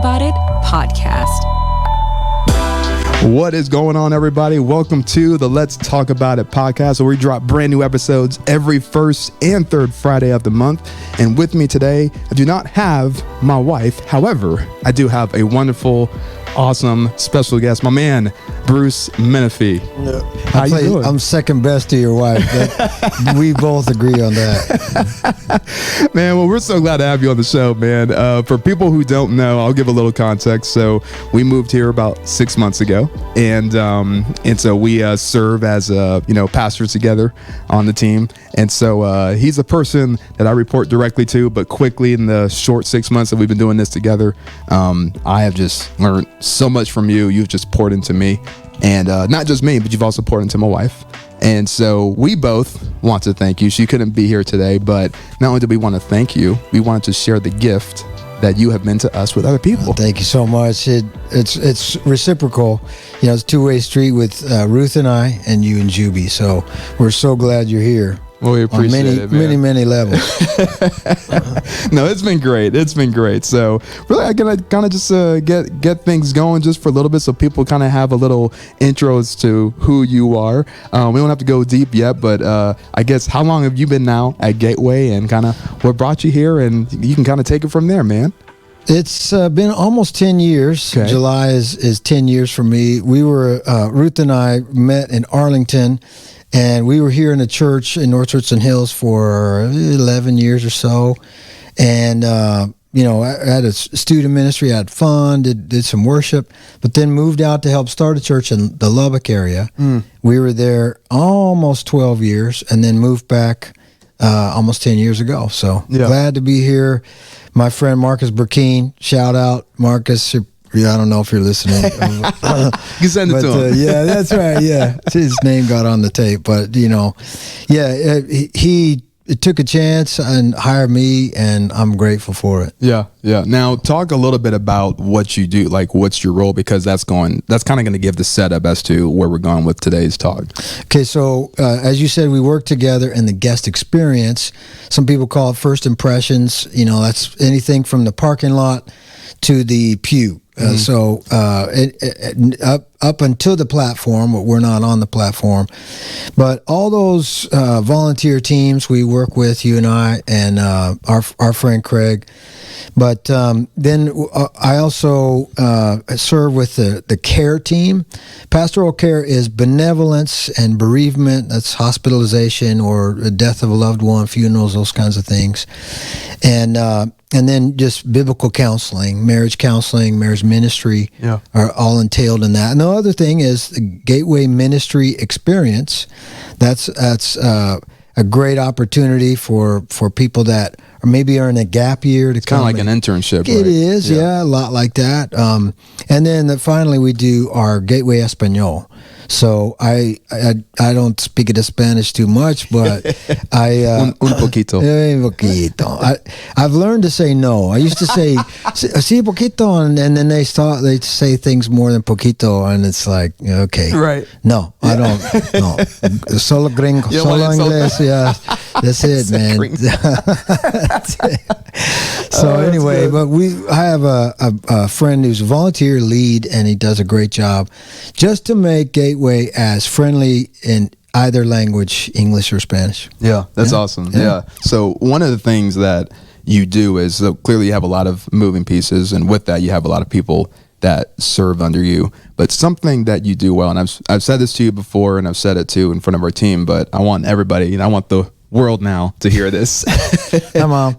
About It podcast. What is going on, everybody? Welcome to the Let's Talk About It podcast, where we drop brand new episodes every first and third Friday of the month. And with me today, I do not have my wife. However, I do have a wonderful, awesome, special guest, my man, Bruce Menefee. How you doing? I'm second best to your wife. We both agree on that. Man, well, we're so glad to have you on the show, man. For people who don't know, I'll give a little context. So we moved here about 6 months ago, and so we serve as pastors together on the team. And so he's a person that I report directly to, but quickly in the short 6 months that we've been doing this together, I have just learned so much from you. You've just poured into me, and not just me, but you've also poured into my wife. And so we both want to thank you. She couldn't be here today, but not only did we want to thank you, we wanted to share the gift that you have been to us with other people. Well, thank you so much. It's reciprocal. You know, it's a two-way street with Ruth and I, and you and Juby. So we're so glad you're here. Well, we appreciate it, man. Many levels. No, it's been great. It's been great. So really, I'm gonna kind of just get things going just for a little bit, so people kind of have a little intro as to who you are. We don't have to go deep yet, but I guess, how long have you been now at Gateway, and kind of what brought you here, and you can kind of take it from there, man. It's been almost 10 years. Okay. July is 10 years for me. We were Ruth and I met in Arlington. And we were here in a church in North Richland Hills for 11 years or so. And, I had a student ministry, I had fun, did some worship, but then moved out to help start a church in the Lubbock area. We were there almost 12 years and then moved back almost 10 years ago. So glad to be here. My friend Marcus Burkeen, shout out, Marcus. I don't know if you're listening. You send it to him. Yeah, that's right. Yeah, his name got on the tape, but he took a chance and hired me, and I'm grateful for it. Yeah. Now, talk a little bit about what you do. Like, what's your role? Because that's kind of going to give the setup as to where we're going with today's talk. Okay, so as you said, we work together in the guest experience. Some people call it first impressions. That's anything from the parking lot to the pew. So up until the platform, but we're not on the platform. But all those volunteer teams we work with, you and I, and our friend Craig. But then I also serve with the care team. Pastoral care is benevolence and bereavement. That's hospitalization or the death of a loved one, funerals, those kinds of things. And then just biblical counseling, marriage ministry are all entailed in that. And the other thing is the Gateway Ministry Experience. That's a great opportunity for people that maybe are in a gap year to come. Kind of like an internship. It is, a lot like that. And then finally we do our Gateway Espanol. So I don't speak the Spanish too much, but un poquito. I've learned to say no. I used to say sí poquito, and then they say things more than poquito, and it's like, okay, right? No, I don't. No, solo gringo, solo inglés. Yeah, that's it, man. So anyway, but I have a friend who's a volunteer lead, and he does a great job just to make Gateway as friendly in either language, English or Spanish. Yeah, that's awesome. Yeah. So one of the things that you do is, clearly you have a lot of moving pieces, and with that you have a lot of people that serve under you. But something that you do well, and I've said this to you before, and I've said it too in front of our team, but I want everybody, I want the world now to hear this. Come on.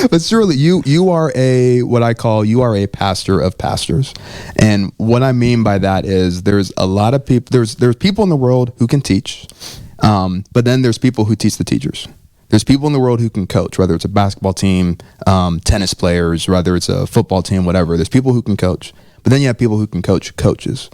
But surely you are a pastor of pastors. And what I mean by that is there's a lot of people, there's people in the world who can teach, but then there's people who teach the teachers. There's people in the world who can coach, whether it's a basketball team, tennis players, whether it's a football team, whatever. There's people who can coach, but then you have people who can coach coaches.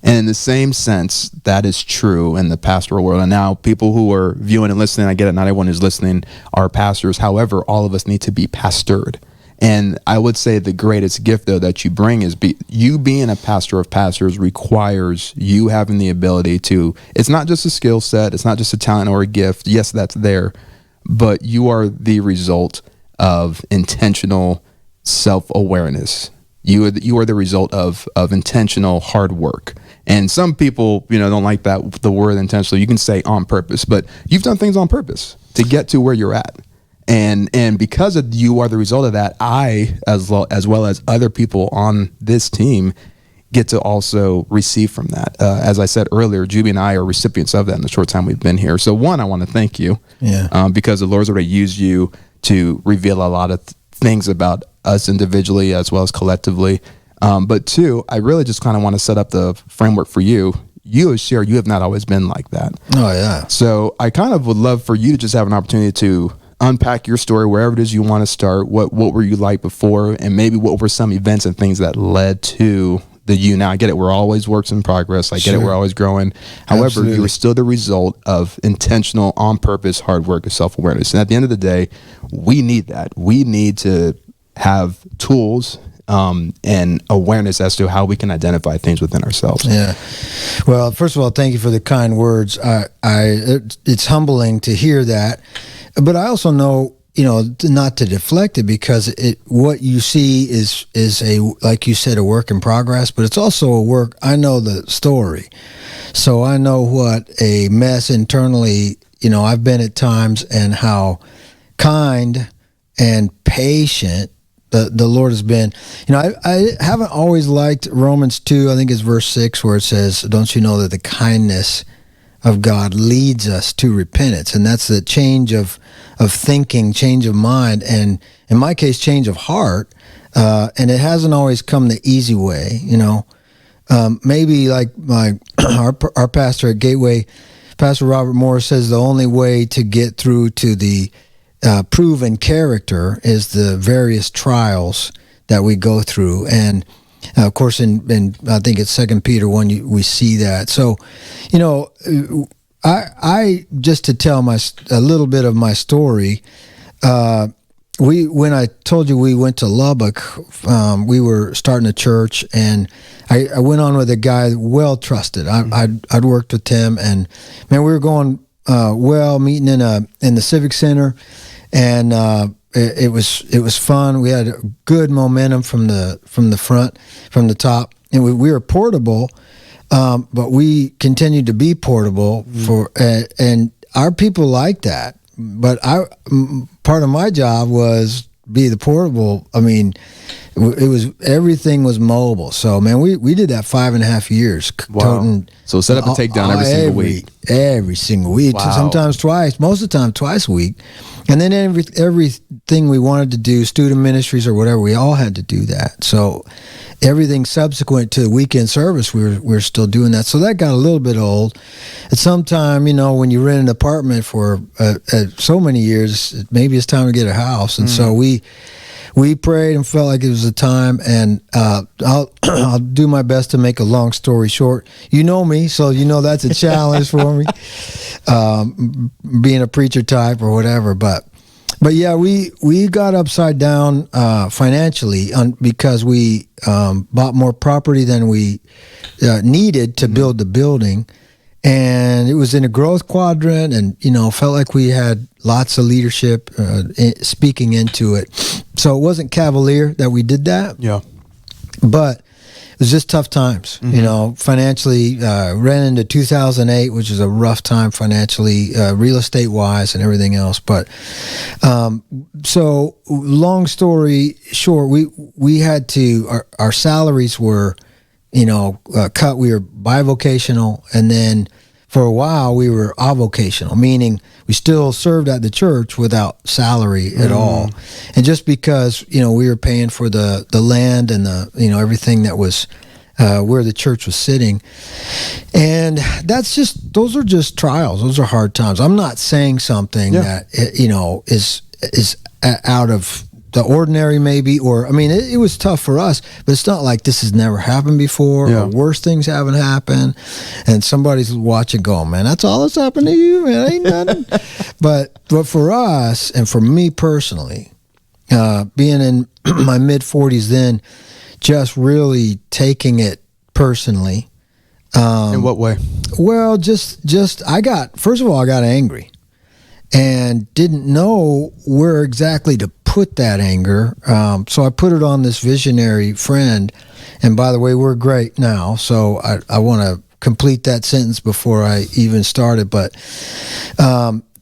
And in the same sense, that is true in the pastoral world. And now people who are viewing and listening, I get it, not everyone who's listening are pastors. However, all of us need to be pastored. And I would say the greatest gift, though, that you bring is you being a pastor of pastors requires you having the ability to, it's not just a skill set, it's not just a talent or a gift. Yes, that's there, but you are the result of intentional self-awareness. You are the result of intentional hard work. And some people, don't like the word intentional. You can say on purpose, but you've done things on purpose to get to where you're at. And because you are the result of that, I, as well as other people on this team, get to also receive from that. As I said earlier, Juby and I are recipients of that in the short time we've been here. So one, I want to thank you, because the Lord's already used you to reveal a lot of things about us individually as well as collectively. But two, I really just kind of want to set up the framework for you. You as Cher, you have not always been like that. Oh yeah. So I kind of would love for you to just have an opportunity to unpack your story wherever it is you want to start. What were you like before, and maybe what were some events and things that led to the you now? I get it, we're always works in progress. I get it, we're always growing. However, Absolutely. you are still the result of intentional, on purpose, hard work and self-awareness. And at the end of the day, we need that. We need to have tools and awareness as to how we can identify things within ourselves. Yeah. Well, first of all, thank you for the kind words. It's humbling to hear that, but I also know, not to deflect it, because what you see is a, like you said, a work in progress, but it's also a work. I know the story, so I know what a mess internally, I've been at times, and how kind and patient the Lord has been. I haven't always liked Romans 2, I think it's verse 6, where it says, don't you know that the kindness of God leads us to repentance? And that's the change of thinking, change of mind, and in my case, change of heart. And it hasn't always come the easy way, maybe like our pastor at Gateway, Pastor Robert Morris, says the only way to get through to the proven character is the various trials that we go through. And of course, in I think it's 2 Peter 1, we see that. So, I just to tell a little bit of my story. When I told you we went to Lubbock, we were starting a church, and I went on with a guy well trusted. I'd worked with him, and man, we were going meeting in the Civic Center, and it was fun. We had good momentum from the front, from the top, and we were portable, but we continued to be portable and our people liked that. But part of my job was be the portable. I mean, everything was mobile. So man, we did that 5.5 years. Wow. Toting, so set up a takedown every single week. Every single week. Wow. Sometimes twice. Most of the time, twice a week. And then everything we wanted to do, student ministries or whatever, we all had to do that. So everything subsequent to the weekend service, we were still doing that. So that got a little bit old. At some time, when you rent an apartment for so many years, maybe it's time to get a house. And so we prayed and felt like it was the time. And I'll do my best to make a long story short. You know me, so that's a challenge for me, being a preacher type or whatever. But yeah, we got upside down financially because we bought more property than we needed to build the building. And it was in a growth quadrant, and felt like we had lots of leadership speaking into it. So it wasn't cavalier that we did that. Yeah, but it was just tough times. Financially. Ran into 2008, which is a rough time financially, real estate wise, and everything else. But so long story short, we had to. Our salaries were, cut. We were bivocational, and then for a while we were avocational, meaning we still served at the church without salary at all. And just because we were paying for the land and the everything that was where the church was sitting, and those are just trials. Those are hard times. I'm not saying something that is out of the ordinary, maybe, or it was tough for us, but it's not like this has never happened before, or worse things haven't happened, and somebody's watching going, man, that's all that's happened to you, man, ain't nothing. but for us, and for me personally, being in my mid-40s then, just really taking it personally. In what way? Well, just first of all, I got angry and didn't know where exactly to put that anger? So I put it on this visionary friend. And by the way, we're great now. So I want to complete that sentence before I even started. But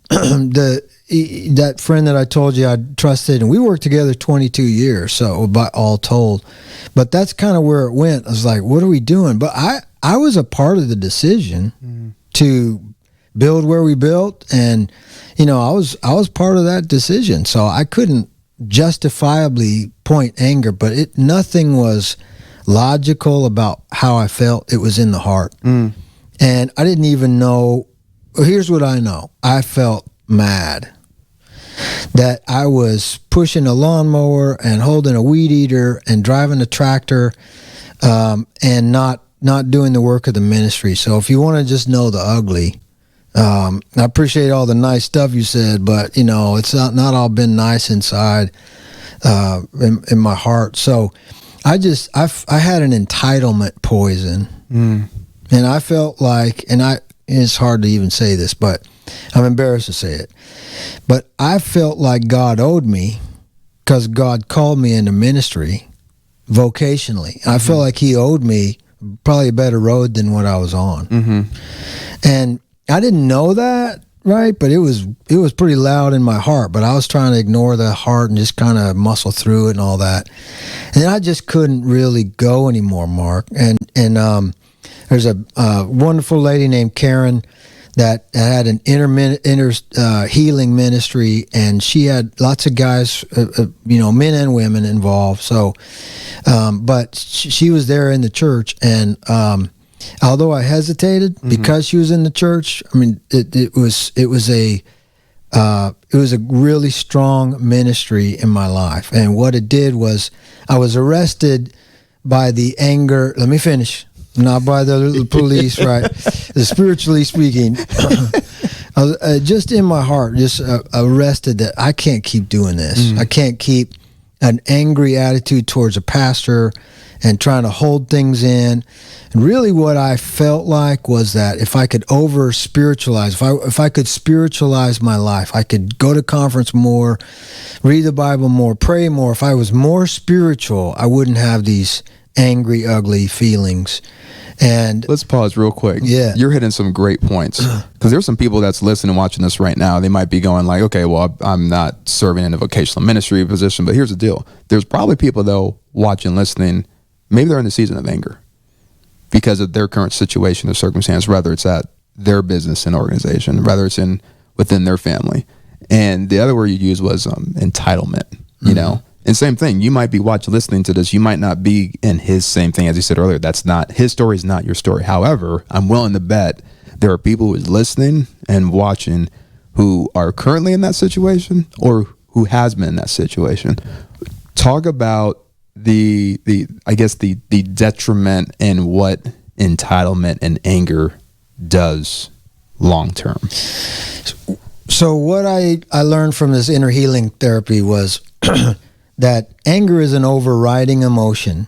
that friend that I told you I trusted, and we worked together 22 years, so by all told. But that's kind of where it went. I was like, what are we doing? But I was a part of the decision to build where we built, and I was part of that decision. So I couldn't justifiably point anger, but nothing was logical about how I felt. It was in the heart. And I didn't even know. Here's what I know. I felt mad that I was pushing a lawnmower and holding a weed eater and driving a tractor, and not doing the work of the ministry. So if you want to just know the ugly, I appreciate all the nice stuff you said, but it's not all been nice inside, in my heart. So I had an entitlement poison, and I felt like, it's hard to even say this, but I'm embarrassed to say it, but I felt like God owed me because God called me into ministry vocationally. I felt like he owed me probably a better road than what I was on. And I didn't know that, right? But it was pretty loud in my heart, but I was trying to ignore the heart and just kind of muscle through it and all that. And I just couldn't really go anymore, Mark. And there's a wonderful lady named Karen that had an inner healing ministry, and she had lots of guys, men and women involved. So, but she was there in the church, and although I hesitated because she was in the church, I mean, it was a really strong ministry in my life. And what it did was, I was arrested by the anger. Let me finish. Not by the police, right? Spiritually speaking, I was just in my heart, just arrested that I can't keep doing this. I can't keep an angry attitude towards a pastor and trying to hold things in. And really what I felt like was that if I could over-spiritualize, if I could spiritualize my life, I could go to conference more, read the Bible more, pray more. If I was more spiritual, I wouldn't have these angry, ugly feelings. And let's pause real quick. Yeah. You're hitting some great points, because there's some people that's listening and watching this right now. They might be going like, okay, well, I'm not serving in a vocational ministry position, but here's the deal. There's probably people, though, watching, listening, maybe they're in the season of anger because of their current situation or circumstance, whether it's at their business and organization, whether it's within their family. And the other word you used was entitlement, you know? And same thing, you might be listening to this, you might not be in his same thing, as you said earlier. That's not, his story is not your story. However, I'm willing to bet there are people who is listening and watching who are currently in that situation or who has been in that situation. Talk about the detriment and what entitlement and anger does long term. So what I learned from this inner healing therapy was that anger is an overriding emotion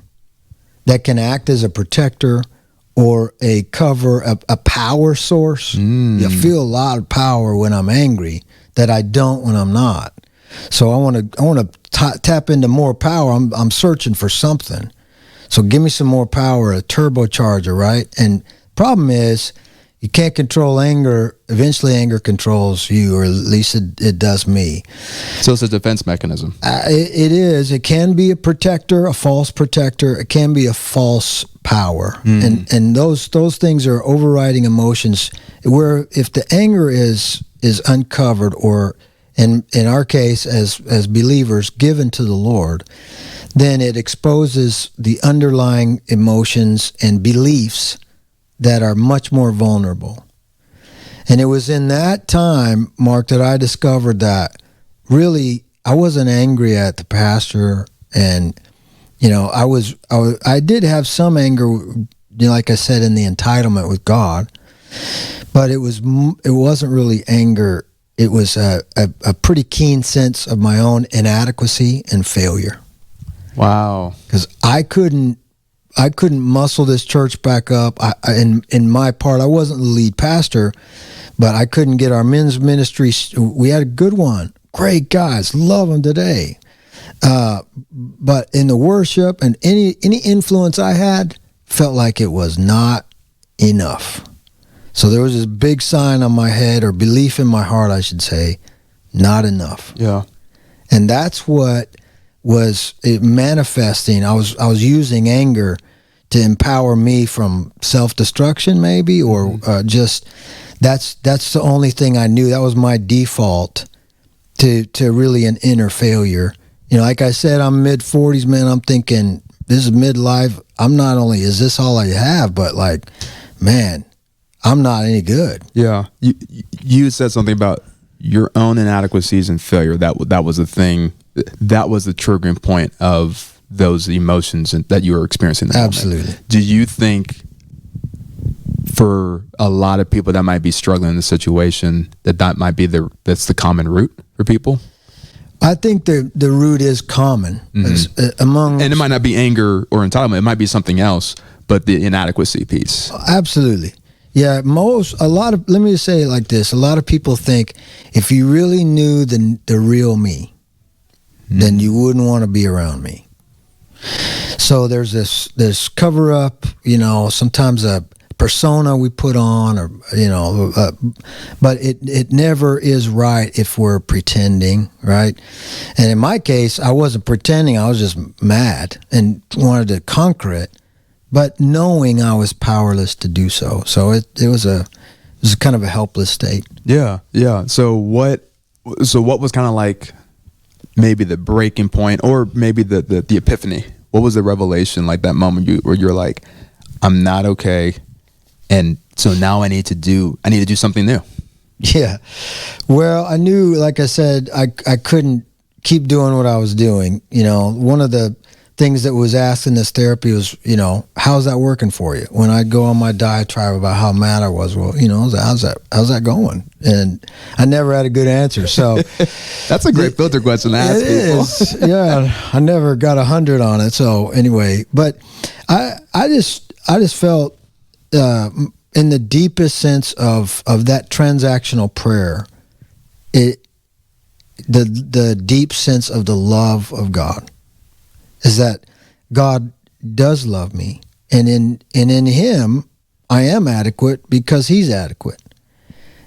that can act as a protector or a cover, a power source. You feel a lot of power when I'm angry that I don't when I'm not. So I want to tap into more power. I'm searching for something. So give me some more power, a turbocharger, right? And problem is, you can't control anger. Eventually, anger controls you, or at least it does me. So it's a defense mechanism. It is. It can be a protector, a false protector. It can be a false power. And those things are overriding emotions. Where if the anger is uncovered, or in our case as believers, given to the Lord, then it exposes the underlying emotions and beliefs that are much more vulnerable. And it was in that time, Mark, that I discovered that really I wasn't angry at the pastor, and I did have some anger, like I said, in the entitlement with God, but it wasn't really anger. It was a pretty keen sense of my own inadequacy and failure. Wow. Because I couldn't muscle this church back up. In my part, I wasn't the lead pastor, but I couldn't get our men's ministry. We had a good one. Great guys. Love them today. But in the worship and any influence I had felt like it was not enough. So there was this big sign on my head, or belief in my heart, I should say, not enough. Yeah. And that's what was it manifesting. I was using anger to empower me from self-destruction, maybe, or just that's the only thing I knew. That was my default to really an inner failure. You know, like I said, I'm mid-40s, man. I'm thinking this is midlife. I'm not only is this all I have, but like, man, I'm not any good. Yeah. You said something about your own inadequacies and failure. That was the thing. That was the triggering point of those emotions that you were experiencing. Absolutely. Moment. Do you think for a lot of people that might be struggling in the situation that might be that's the common root for people? I think the root is common among, and it might not be anger or entitlement. It might be something else, but the inadequacy piece. Absolutely. Yeah, let me just say it like this. A lot of people think if you really knew the real me, then you wouldn't want to be around me. So there's this cover up, you know, sometimes a persona we put on, or you know, but it never is right if we're pretending, right? And in my case, I wasn't pretending. I was just mad and wanted to conquer it, but knowing I was powerless to do so. So it was kind of a helpless state. Yeah. So what was kind of like maybe the breaking point, or maybe the epiphany? What was the revelation, like that moment where you're like, I'm not okay, and so now I need to do something new? Yeah. Well, I knew, like I said, I couldn't keep doing what I was doing. You know, one of the things that was asked in this therapy was, you know, how's that working for you? When I'd go on my diatribe about how mad I was, well, you know, how's that going? And I never had a good answer. So that's a great filter question to ask people. Yeah, I never got 100 on it. So anyway, but I just felt in the deepest sense of that transactional prayer, the deep sense of the love of God, is that God does love me, and in Him I am adequate because He's adequate.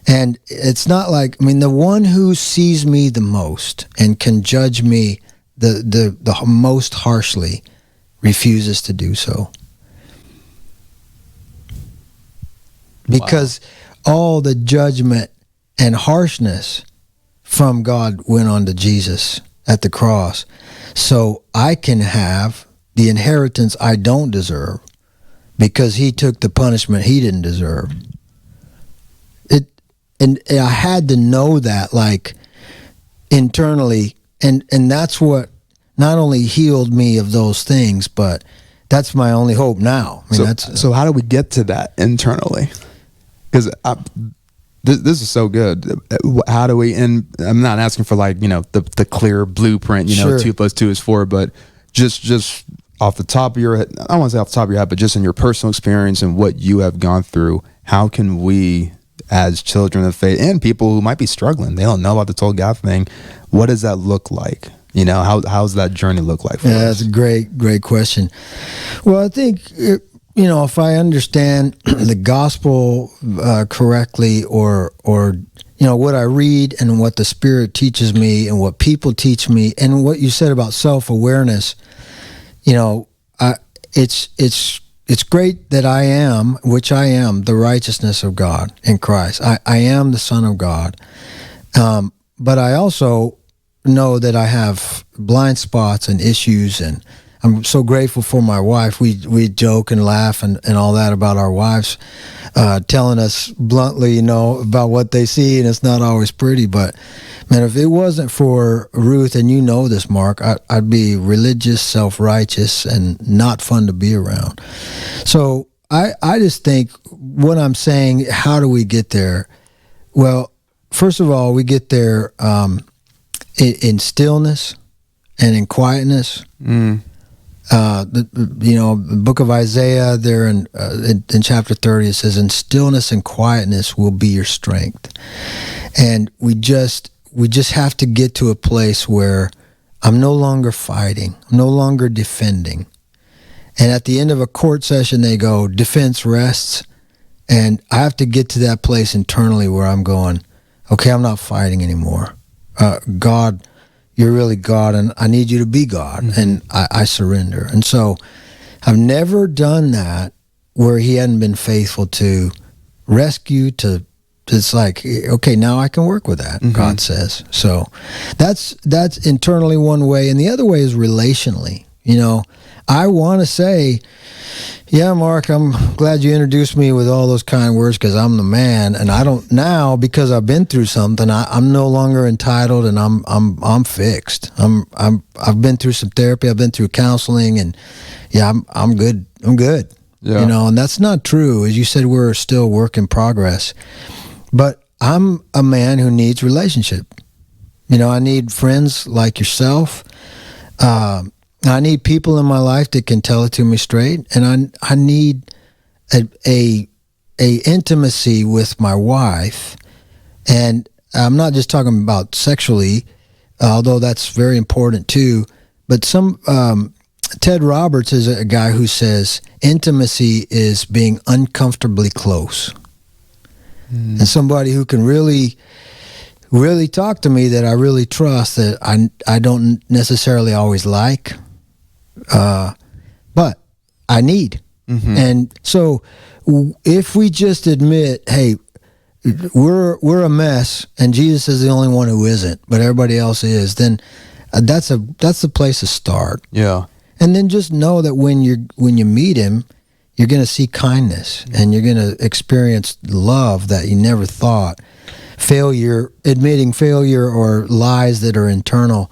And it's not like, I mean, the one who sees me the most and can judge me the most harshly refuses to do so. Because all the judgment and harshness from God went on to Jesus at the cross. So I can have the inheritance I don't deserve because He took the punishment He didn't deserve. And I had to know that, like, internally, and that's what not only healed me of those things, but that's my only hope now. I mean, so how do we get to that internally? Because this is so good. How do we? And I'm not asking for, like, you know, the clear blueprint. You know, Sure. 2 + 2 is 4. But just off the top of your head, I don't want to say off the top of your head, but just in your personal experience and what you have gone through, how can we, as children of faith and people who might be struggling, they don't know about the total God thing, what does that look like? You know, how's that journey look like for us? That's a great question. Well, I think, you know, if I understand the gospel correctly, or you know, what I read and what the Spirit teaches me and what people teach me, and what you said about self-awareness, you know, it's great that I am, which I am, the righteousness of God in Christ. I am the Son of God. But I also know that I have blind spots and issues, and I'm so grateful for my wife. We joke and laugh and all that about our wives telling us bluntly, you know, about what they see, and it's not always pretty. But man, if it wasn't for Ruth, and you know this, Mark, I'd be religious, self-righteous, and not fun to be around. So I just think what I'm saying, how do we get there? Well, first of all, we get there in stillness and in quietness. You know, the book of Isaiah there in chapter 30, it says, "In stillness and quietness will be your strength." And we just have to get to a place where I'm no longer fighting. I'm no longer defending. And at the end of a court session, they go, defense rests. And I have to get to that place internally where I'm going, okay, I'm not fighting anymore. God, you're really God, and I need you to be God, and I surrender. And so I've never done that where he hadn't been faithful to rescue, to it's like, okay, now I can work with that, God says. So that's internally one way. And the other way is relationally. You know, I want to say, yeah, Mark, I'm glad you introduced me with all those kind words because I'm the man. And I don't now, because I've been through something, I'm no longer entitled, and I'm fixed. I've been through some therapy. I've been through counseling, and yeah, I'm good. I'm good. Yeah. You know, and that's not true. As you said, we're still work in progress. But I'm a man who needs relationship. You know, I need friends like yourself. I need people in my life that can tell it to me straight, and I need a intimacy with my wife. And I'm not just talking about sexually, although that's very important too. But Ted Roberts is a guy who says intimacy is being uncomfortably close. And somebody who can really, really talk to me that I really trust, that I don't necessarily always like, but I need. And so if we just admit, hey, we're a mess, and Jesus is the only one who isn't, but everybody else is, then that's the place to start. Yeah. And then just know that when you meet him, you're going to see kindness, and you're going to experience love that you never thought. Admitting failure or lies that are internal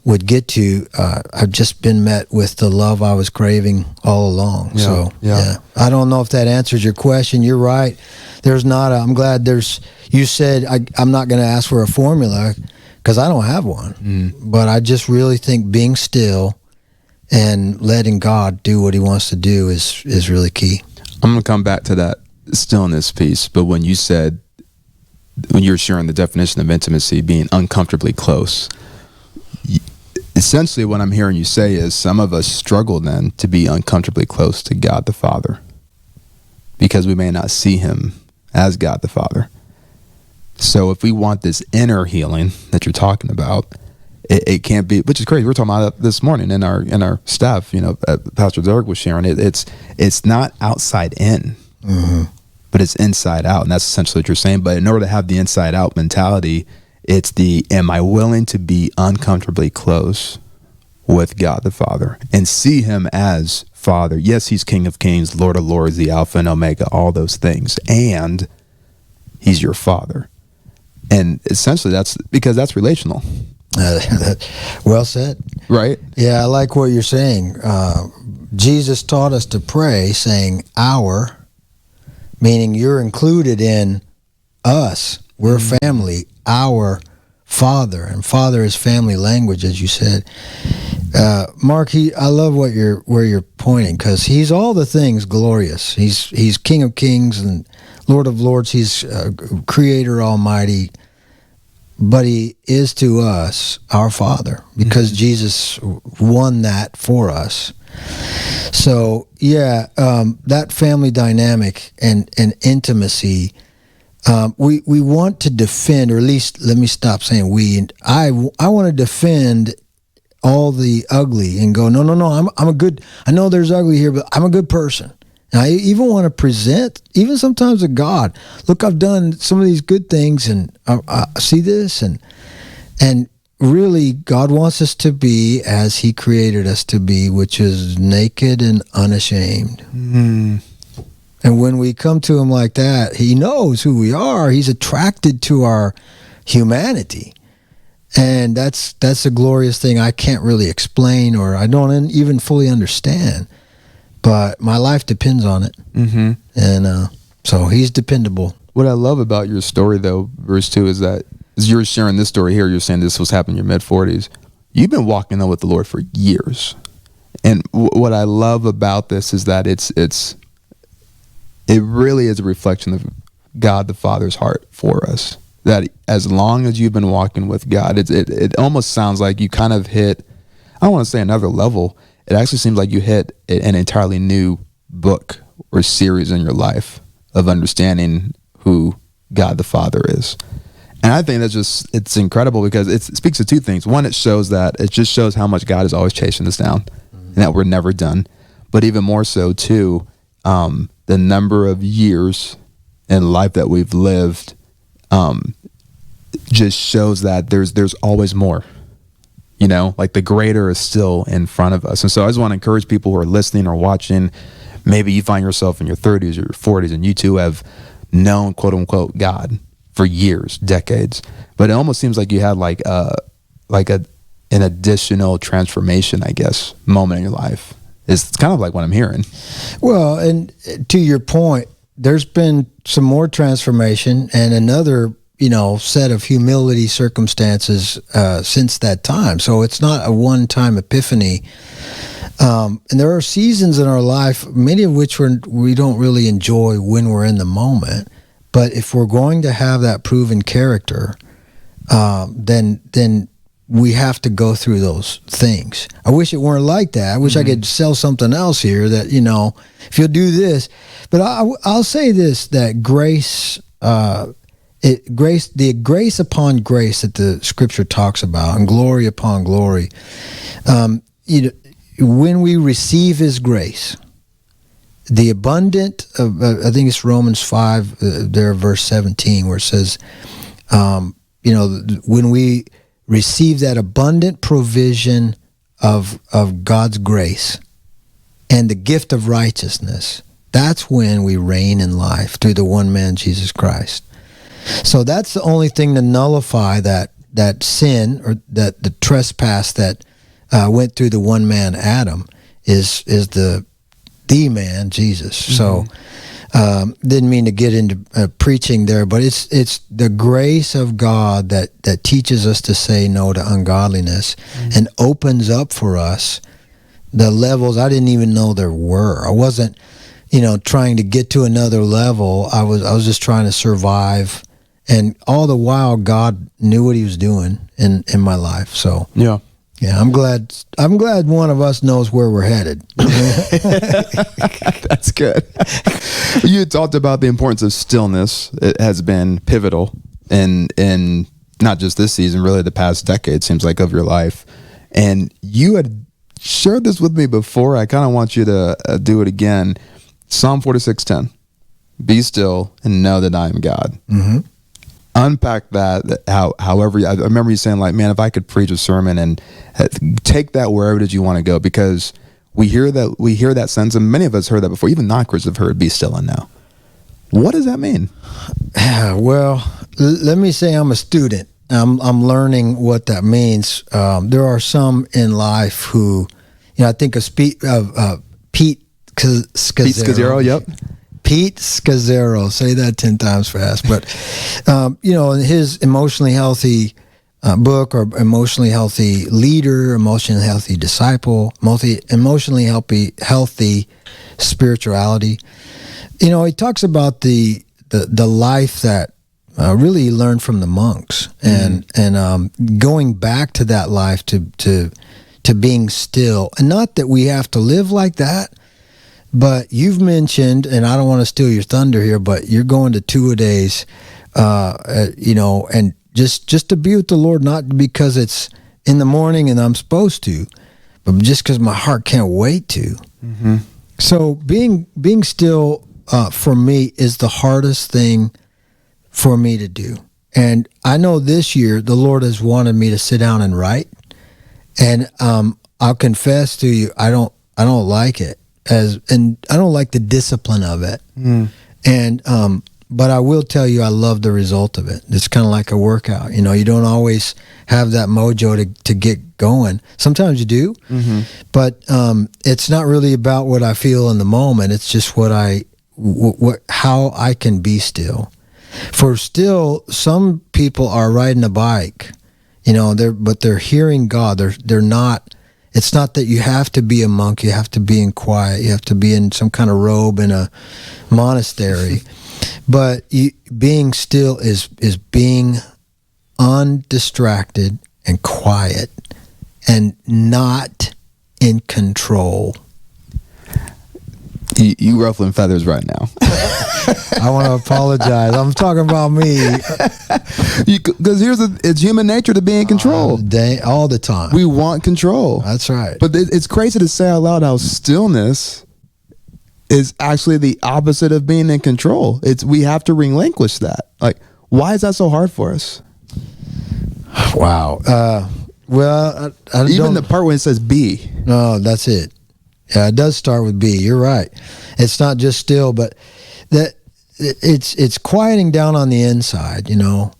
would get you. I've just been met with the love I was craving all along. Yeah, so yeah, I don't know if that answers your question. You're right. I'm glad you said I'm not going to ask for a formula, because I don't have one. But I just really think being still and letting God do what he wants to do is really key. I'm going to come back to that stillness piece, but when you were sharing the definition of intimacy being uncomfortably close, essentially what I'm hearing you say is some of us struggle then to be uncomfortably close to God the Father because we may not see him as God the Father. So if we want this inner healing that you're talking about, it can't be, which is crazy. We were talking about that this morning in our staff. You know, Pastor Derek was sharing it. It's not outside in, but it's inside out, and that's essentially what you're saying. But in order to have the inside out mentality, it's am I willing to be uncomfortably close with God the Father and see him as Father? Yes, he's King of Kings, Lord of Lords, the Alpha and Omega, all those things, and he's your Father. And essentially, that's because that's relational. Well said. Right? Yeah, I like what you're saying. Jesus taught us to pray saying our, meaning you're included in us. We're family, our Father. And Father is family language, as you said. Mark, I love where you're pointing, because he's all the things glorious. He's King of Kings and Lord of Lords. He's Creator Almighty. But he is to us our Father, because Jesus won that for us. So yeah, that family dynamic and intimacy, we want to defend, or at least let me stop saying we. And I want to defend all the ugly and go, no, I'm a good. I know there's ugly here, but I'm a good person. And I even want to present, even sometimes to God, look, I've done some of these good things, and I see this, and really, God wants us to be as he created us to be, which is naked and unashamed. And when we come to him like that, he knows who we are. He's attracted to our humanity. And that's a glorious thing I can't really explain, or I don't even fully understand. But my life depends on it. And so he's dependable. What I love about your story, though, Bruce, too, is that as you're sharing this story here, you're saying this was happening in your mid-40s. You've been walking with the Lord for years. And what I love about this is that it really is a reflection of God the Father's heart for us. that as long as you've been walking with God, it almost sounds like you kind of hit, I don't want to say another level. It actually seems like you hit an entirely new book or series in your life of understanding who God the Father is. And I think it's incredible because it speaks to two things. One, it just shows how much God is always chasing us down and that we're never done. But even more so, too, the number of years in life that we've lived just shows that there's always more. You know, like the greater is still in front of us. And so I just want to encourage people who are listening or watching, maybe you find yourself in your 30s or your 40s and you too have known, quote unquote, God for years, decades. But it almost seems like you had an additional transformation, I guess, moment in your life. It's kind of like what I'm hearing. Well, and to your point, there's been some more transformation and another, set of humility circumstances since that time. So it's not a one-time epiphany. And there are seasons in our life, many of which we don't really enjoy when we're in the moment. But if we're going to have that proven character, then we have to go through those things. I wish it weren't like that. I wish I could sell something else here that, if you'll do this. But I'll say this, that grace, the grace upon grace that the scripture talks about, and glory upon glory, when we receive his grace, the abundant, I think it's Romans 5, there, verse 17, where it says, when we receive that abundant provision of God's grace and the gift of righteousness, that's when we reign in life through the one man, Jesus Christ. So that's the only thing to nullify that sin or that the trespass that went through the one man Adam is the man Jesus. So didn't mean to get into preaching there, but it's the grace of God that teaches us to say no to ungodliness and opens up for us the levels I didn't even know there were. I wasn't trying to get to another level. I was just trying to survive, and all the while God knew what he was doing in my life. So yeah, I'm glad one of us knows where we're headed. That's good. You had talked about the importance of stillness. It has been pivotal in not just this season, really the past decade, seems like, of your life. And you had shared this with me before. I kind of want you to do it again. Psalm 46:10. Be still and know that I am God. Mm-hmm. Unpack that. However, I remember you saying, like, man, if I could preach a sermon and take that wherever it is you want to go, because we hear that sense, and many of us heard that before. Even non-Christians have heard "be still and know." What does that mean? Well, let me say I'm a student. I'm learning what that means. There are some in life who, I think of Pete Scazzero. Pete Scazzero, yep. Pete Scazzero, say that 10 times fast. But, in his Emotionally Healthy book, or Emotionally Healthy Leader, Emotionally Healthy Disciple, Emotionally Healthy Spirituality, he talks about the life that really he learned from the monks, and going back to that life to being still. And not that we have to live like that, but you've mentioned, and I don't want to steal your thunder here, but you're going to two-a-days, and just to be with the Lord, not because it's in the morning and I'm supposed to, but just because my heart can't wait to. Mm-hmm. So being still for me is the hardest thing for me to do. And I know this year the Lord has wanted me to sit down and write, and I'll confess to you, I don't like it. And I don't like the discipline of it. And but I will tell you, I love the result of it. It's kind of like a workout. You don't always have that mojo to get going. Sometimes you do, but it's not really about what I feel in the moment. It's just how I can be still. For still, some people are riding a bike, but they're hearing God. They're not. It's not that you have to be a monk. You have to be in quiet. You have to be in some kind of robe in a monastery. But being still is being undistracted and quiet and not in control. You ruffling feathers right now. I want to apologize. I'm talking about me. Because it's human nature to be in control. All the time. We want control. That's right. But it's crazy to say out loud how stillness is actually the opposite of being in control. We have to relinquish that. Like, why is that so hard for us? Wow. Well, I even the part where it says be. No, that's it. Yeah, it does start with be. You're right. It's not just still, but that it's quieting down on the inside, you know.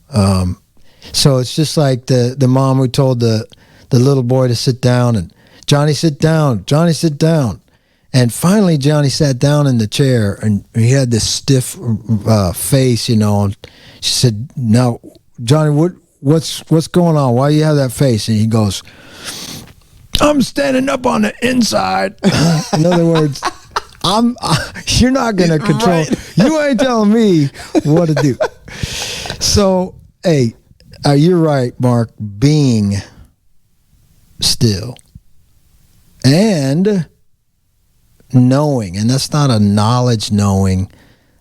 So it's just like the mom who told the little boy to sit down, and Johnny, sit down, Johnny, sit down. And finally, Johnny sat down in the chair, and he had this stiff face, you know. And she said, "Now, Johnny, what's going on? Why do you have that face?" And he goes, "I'm standing up on the inside." In other words, you're not going to control. Right. You ain't telling me what to do. So, hey, you're right, Mark. Being still and knowing, and that's not a knowledge knowing,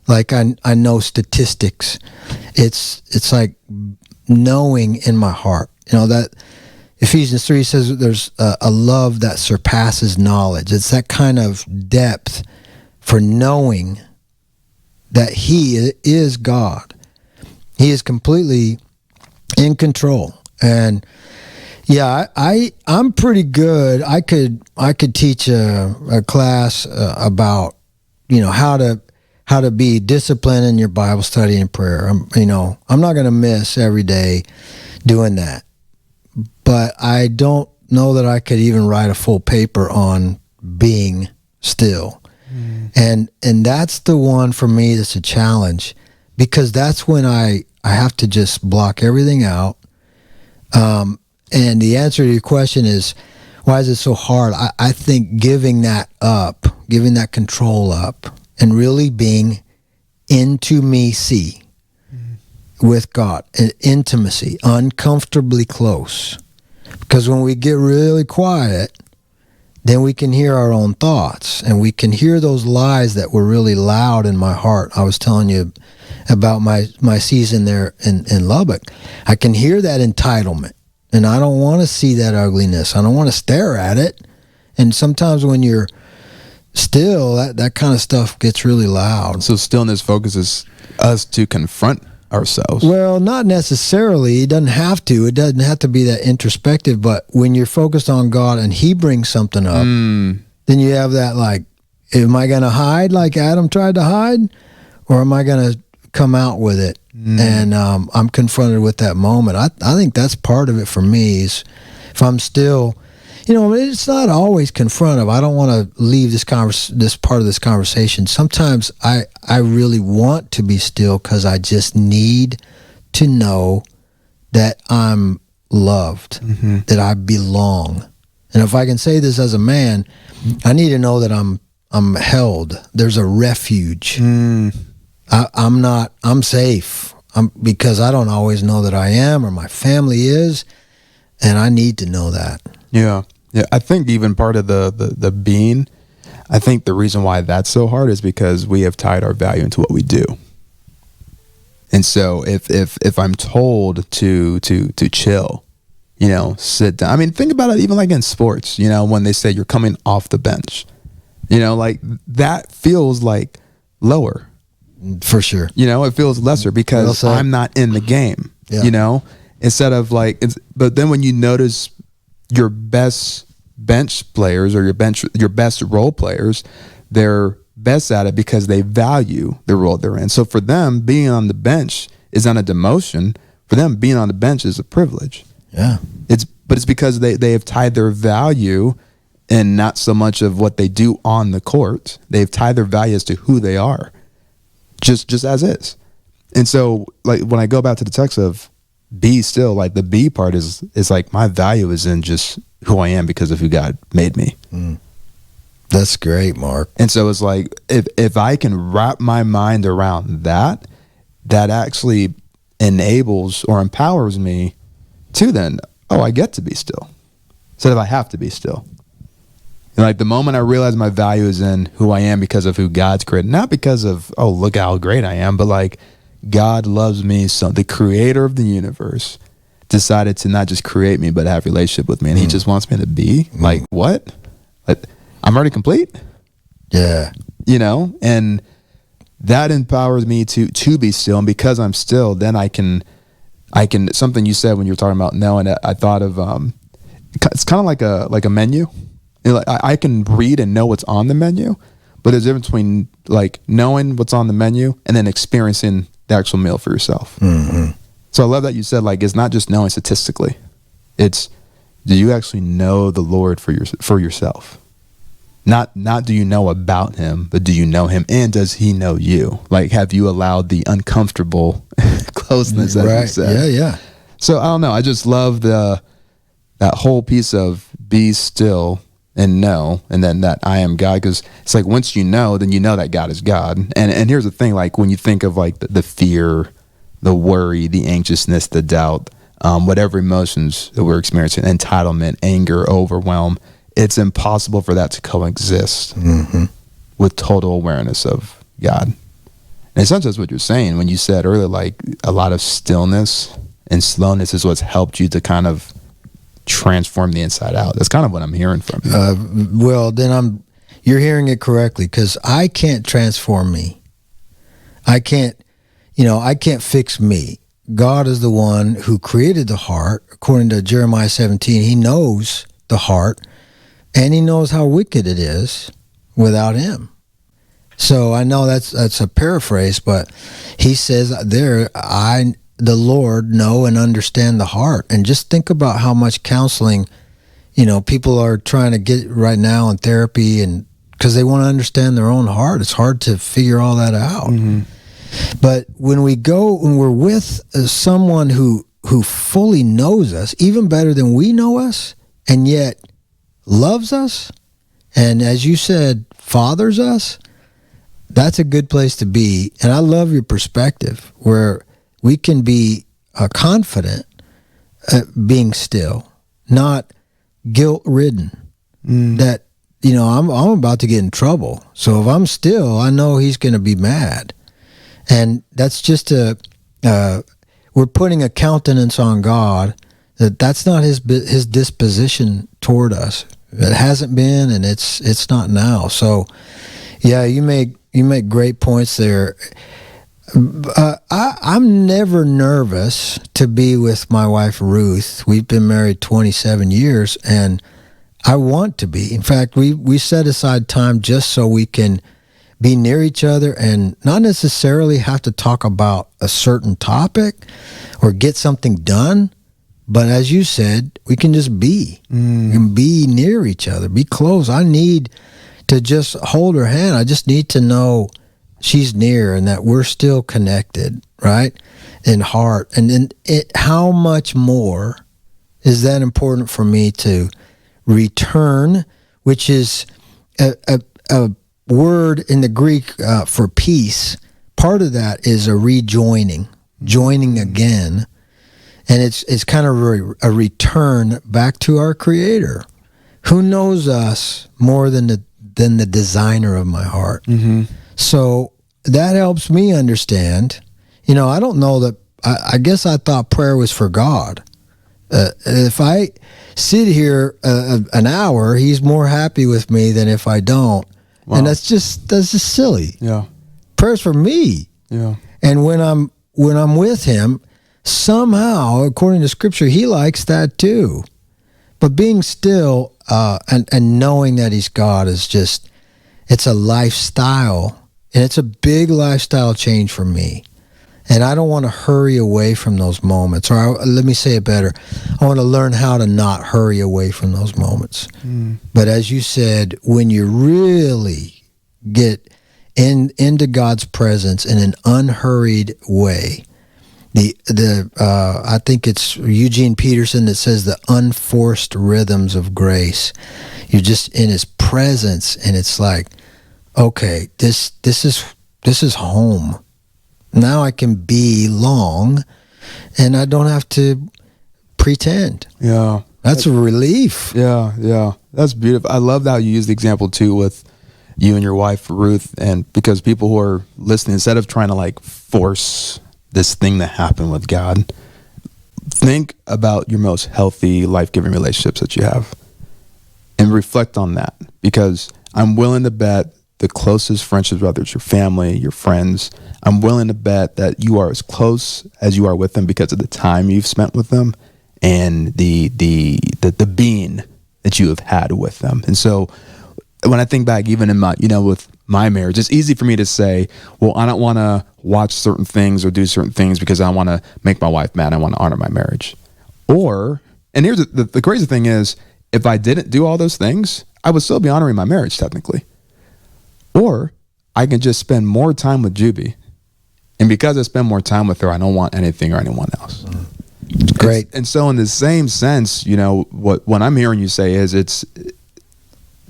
like I know statistics. It's like knowing in my heart. You know that Ephesians 3 says there's a love that surpasses knowledge. It's that kind of depth for knowing that He is God. He is completely in control. And yeah, I'm pretty good. I could teach a class about, you know, how to be disciplined in your Bible study and prayer. I'm not going to miss every day doing that. But I don't know that I could even write a full paper on being still. And that's the one for me that's a challenge, because that's when I have to just block everything out. And the answer to your question is, why is it so hard? I think giving that up, giving that control up, and really being intimacy with God, intimacy, uncomfortably close. Because when we get really quiet, then we can hear our own thoughts, and we can hear those lies that were really loud in my heart. I was telling you about my season there in Lubbock. I can hear that entitlement, and I don't want to see that ugliness. I don't want to stare at it. And sometimes when you're still, that kind of stuff gets really loud. So stillness focuses us to confront ourselves. Well, not necessarily. It doesn't have to. It doesn't have to be that introspective. But when you're focused on God and He brings something up, then you have that, like, am I going to hide like Adam tried to hide? Or am I going to come out with it? And I'm confronted with that moment. I think that's part of it for me, is if I'm still, you know, it's not always confrontive. I don't want to leave this part of this conversation. Sometimes I really want to be still because I just need to know that I'm loved, that I belong. And if I can say this as a man, I need to know that I'm held. There's a refuge. I'm safe. Because I don't always know that I am, or my family is, and I need to know that. Yeah. I think even part of the being, I think the reason why that's so hard is because we have tied our value into what we do. And so if I'm told to chill, you know, sit down. I mean, think about it even like in sports, you know, when they say you're coming off the bench, you know, like that feels like lower. For sure. You know, it feels lesser because I'm not in the game, you know, instead of like, but then when you notice your best bench players or your best role players, they're best at it because they value the role they're in. So for them, being on the bench is not a demotion. For them, being on the bench is a privilege. Yeah. But it's because they have tied their value and not so much of what they do on the court. They've tied their value as to who they are, just as is. And so, like, when I go back to the text of be still, like the be part is like my value is in just who I am because of who God made me. That's great, Mark. And so it's like, if I can wrap my mind around that, that actually enables or empowers me to then, I get to be still instead of I have to be still. And like the moment I realize my value is in who I am because of who God's created, not because of, look how great I am, but like God loves me. So the creator of the universe decided to not just create me, but have a relationship with me. And he just wants me to be like, what? Like, I'm already complete. Yeah. And that empowers me to be still. And because I'm still, then I can, something you said when you were talking about knowing it, I thought of, it's kind of like a menu. I can read and know what's on the menu, but there's a difference between like knowing what's on the menu and then experiencing the actual meal for yourself. Mm-hmm. So I love that you said, like, it's not just knowing statistically. It's, do you actually know the Lord for yourself? Not do you know about him, but do you know him, and does he know you? Like, have you allowed the uncomfortable closeness, as you said? Yeah. So I don't know. I just love that whole piece of be still and know, and then that I am God, because it's like once you know, then you know that God is God. And here's the thing, like when you think of like the fear, the worry, the anxiousness, the doubt, whatever emotions that we're experiencing, entitlement, anger, overwhelm, it's impossible for that to coexist with total awareness of God. And it's not just what you're saying when you said earlier, like a lot of stillness and slowness is what's helped you to kind of transform the inside out. That's kind of what I'm hearing from you. Well, then you're hearing it correctly, because I can't transform me. I can't fix me. God is the one who created the heart. According to Jeremiah 17, he knows the heart, and he knows how wicked it is without him. So I know that's a paraphrase, but he says there, the Lord know and understand the heart. And just think about how much counseling, people are trying to get right now in therapy, and because they want to understand their own heart. It's hard to figure all that out. Mm-hmm. But when we're with someone who fully knows us, even better than we know us, and yet loves us, and as you said, fathers us, that's a good place to be. And I love your perspective where we can be confident being still, not guilt-ridden. That, I'm about to get in trouble. So if I'm still, I know he's going to be mad. And that's just we're putting a countenance on God that's not his disposition toward us. It hasn't been, and it's not now. So, yeah, you make great points there. I'm never nervous to be with my wife, Ruth. We've been married 27 years, and I want to be. In fact, we set aside time just so we can be near each other and not necessarily have to talk about a certain topic or get something done. But as you said, we can just be and be near each other, be close. I need to just hold her hand. I just need to know she's near and that we're still connected, right? In heart. And then how much more is that important for me to return, which is a word in the Greek for peace. Part of that is a rejoining, joining again. And it's kind of a return back to our Creator, who knows us more than the designer of my heart. Mm-hmm. So that helps me understand. I don't know that. I guess I thought prayer was for God. If I sit here an hour, He's more happy with me than if I don't. Wow. And that's just silly. Yeah, prayer's for me. Yeah, and when I'm with Him, somehow, according to Scripture, He likes that too. But being still and knowing that He's God is just, it's a lifestyle, and it's a big lifestyle change for me. And I don't want to hurry away from those moments. Or let me say it better. I want to learn how to not hurry away from those moments. But as you said, when you really get into God's presence in an unhurried way, I think it's Eugene Peterson that says the unforced rhythms of grace. You're just in his presence, and it's like, okay, this is home. Now I can belong, and I don't have to pretend. Yeah. That's a relief. Yeah. That's beautiful. I love how you use the example too with you and your wife, Ruth, and because people who are listening, instead of trying to like force this thing to happen with God, think about your most healthy, life-giving relationships that you have and reflect on that, because I'm willing to bet the closest friendships, whether it's your family, your friends, I'm willing to bet that you are as close as you are with them because of the time you've spent with them and the being that you have had with them. And so when I think back, even in my, with my marriage, it's easy for me to say, well, I don't want to watch certain things or do certain things because I want to make my wife mad. I want to honor my marriage. And here's the crazy thing is, if I didn't do all those things, I would still be honoring my marriage technically. Or I can just spend more time with Juby. And because I spend more time with her, I don't want anything or anyone else. It's great. And so in the same sense, what I'm hearing you say is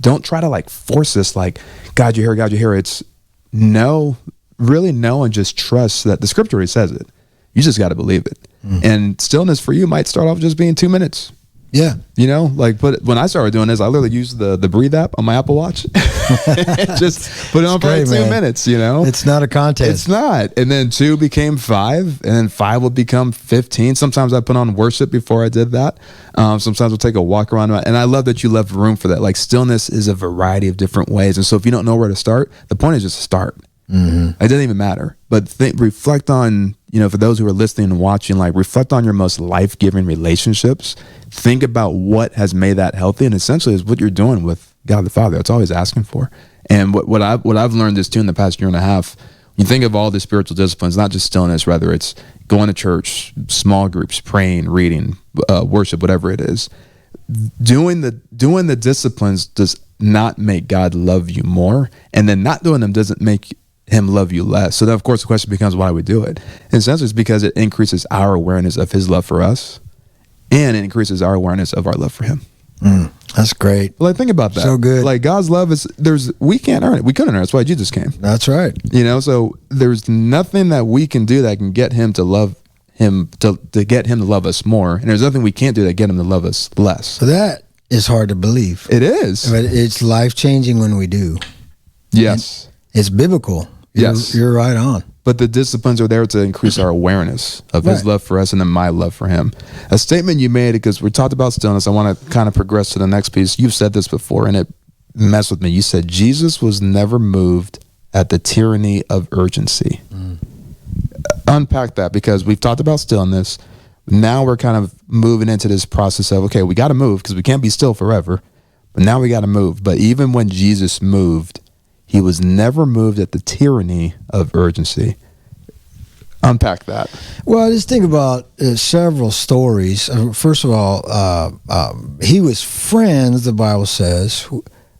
don't try to like force this, like, God, you're here. It's really know and just trust that the scripture already says it. You just got to believe it. And stillness for you might start off just being 2 minutes. Yeah. But when I started doing this, I literally used the Breathe app on my Apple Watch. Just put it on for like 2 minutes, It's not a contest. It's not. And then 2 became 5, and then 5 would become 15. Sometimes I put on worship before I did that. Sometimes we'll take a walk around. And I love that you left room for that. Like, stillness is a variety of different ways. And so if you don't know where to start, the point is just to start. It doesn't even matter. But reflect on, for those who are listening and watching, like, reflect on your most life-giving relationships. Think about what has made that healthy, and essentially is what you're doing with God the Father. That's all he's asking for. And what I've learned is too in the past year and a half, you think of all the spiritual disciplines, not just stillness, whether it's going to church, small groups, praying, reading, worship, whatever it is. Doing the disciplines does not make God love you more, and then not doing them doesn't make him love you less. So then, of course, the question becomes, why do we do it? In a sense, it's because it increases our awareness of his love for us, and it increases our awareness of our love for him. That's great. Like, think about that. So good. Like, God's love we can't earn it. We couldn't earn it. That's why Jesus came. That's right. So there's nothing that we can do that can get him to love him, to get him to love us more. And there's nothing we can't do that get him to love us less. So that is hard to believe. It is. But it's life-changing when we do. Yes. And it's biblical. Yes. You're right on. But the disciplines are there to increase our awareness of his love for us and then my love for him. A statement you made, because we talked about stillness, I want to kind of progress to the next piece. You've said this before, and it messed with me. You said Jesus was never moved at the tyranny of urgency. Unpack that, because we've talked about stillness. Now we're kind of moving into this process of, okay, we got to move because we can't be still forever. But now we got to move. But even when Jesus moved, he was never moved at the tyranny of urgency. Unpack that. Well, just think about several stories. First of all, he was friends, the Bible says,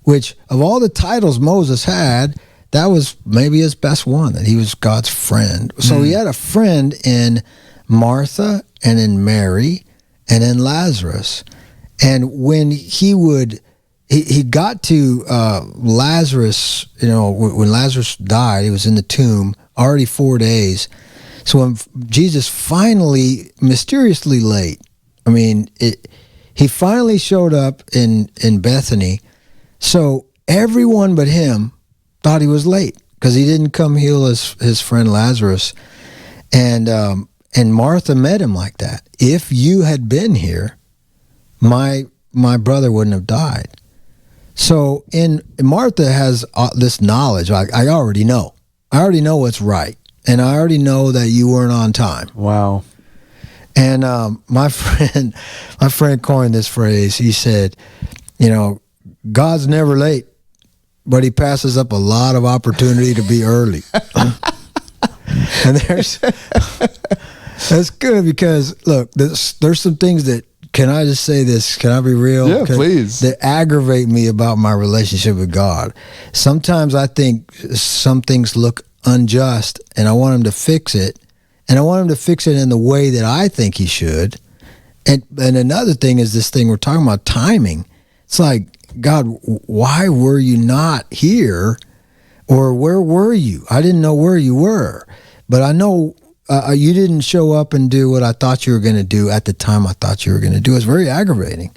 which of all the titles Moses had, that was maybe his best one, that he was God's friend. So he had a friend in Martha and in Mary and in Lazarus. And when he got to Lazarus, when Lazarus died, he was in the tomb already 4 days. So when Jesus finally, mysteriously late, he finally showed up in Bethany. So everyone but him thought he was late because he didn't come heal his friend Lazarus. And Martha met him like that. If you had been here, my brother wouldn't have died. So Martha has this knowledge. I already know. I already know what's right. And I already know that you weren't on time. Wow. And my friend coined this phrase. He said, God's never late, but he passes up a lot of opportunity to be early. And that's good, because look, there's some things that, can I just say this? Can I be real? Yeah, please. That aggravate me about my relationship with God. Sometimes I think some things look unjust, and I want him to fix it, and I want him to fix it in the way that I think he should. And another thing is this thing we're talking about, timing. It's like, God, why were you not here? Or where were you? I didn't know where you were. But I know you didn't show up and do what I thought you were going to do at the time I thought you were going to do. It's very aggravating.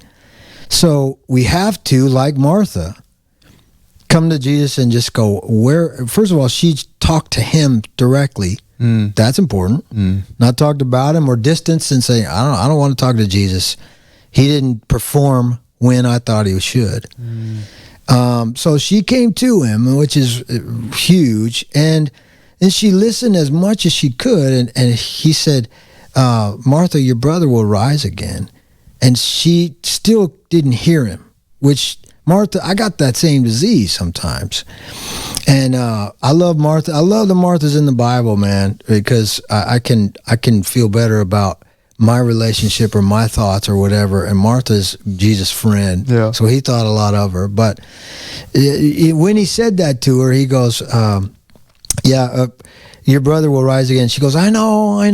So we have to, like Martha, come to Jesus and just go, where? First of all, she talked to him directly. That's important. Not talked about him or distance and say, I don't want to talk to Jesus. He didn't perform when I thought he should. So she came to him, which is huge, and she listened as much as she could, and he said, Martha, your brother will rise again. And she still didn't hear him, which, Martha, I got that same disease sometimes. And I love Martha. I love the Marthas in the Bible, man, because I can feel better about my relationship or my thoughts or whatever. And Martha's Jesus' friend, so he thought a lot of her. But when he said that to her, he goes, your brother will rise again. She goes, I know. I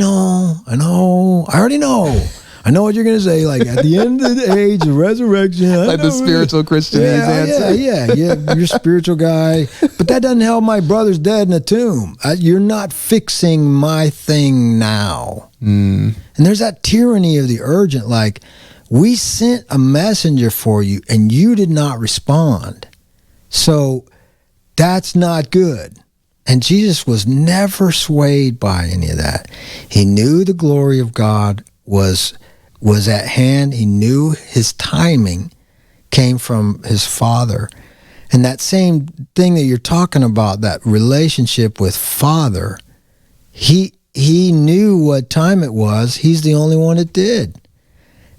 already know. I know what you're going to say, like, at the end of the age, the resurrection. Like the spiritual Christianese answer. Yeah, you're a spiritual guy. But that doesn't help. My brother's dead in a tomb. You're not fixing my thing now. And there's that tyranny of the urgent, like, we sent a messenger for you, and you did not respond. So that's not good. And Jesus was never swayed by any of that. He knew the glory of God was at hand. He knew his timing came from his Father. And that same thing that you're talking about, that relationship with Father, he knew what time it was. He's the only one that did.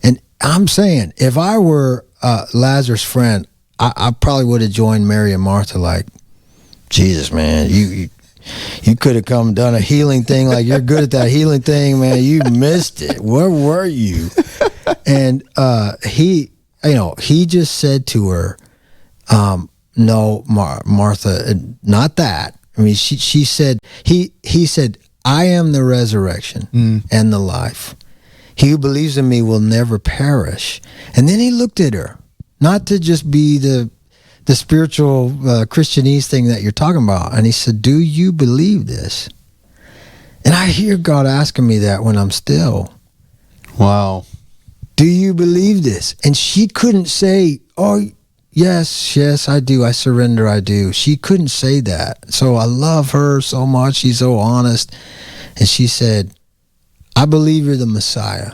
And I'm saying, if I were Lazarus' friend, I probably would have joined Mary and Martha, like, Jesus, man, you could have come and done a healing thing. Like, you're good at that healing thing, man. You missed it. Where were you? And he just said to her, no, Martha, not that. I mean, she said, he said, I am the resurrection and the life. He who believes in me will never perish. And then he looked at her, not to just be the spiritual Christianese thing that you're talking about. And he said, do you believe this? And I hear God asking me that when I'm still. Wow. Do you believe this? And she couldn't say, oh, yes, I do. I surrender, I do. She couldn't say that. So I love her so much. She's so honest. And she said, I believe you're the Messiah.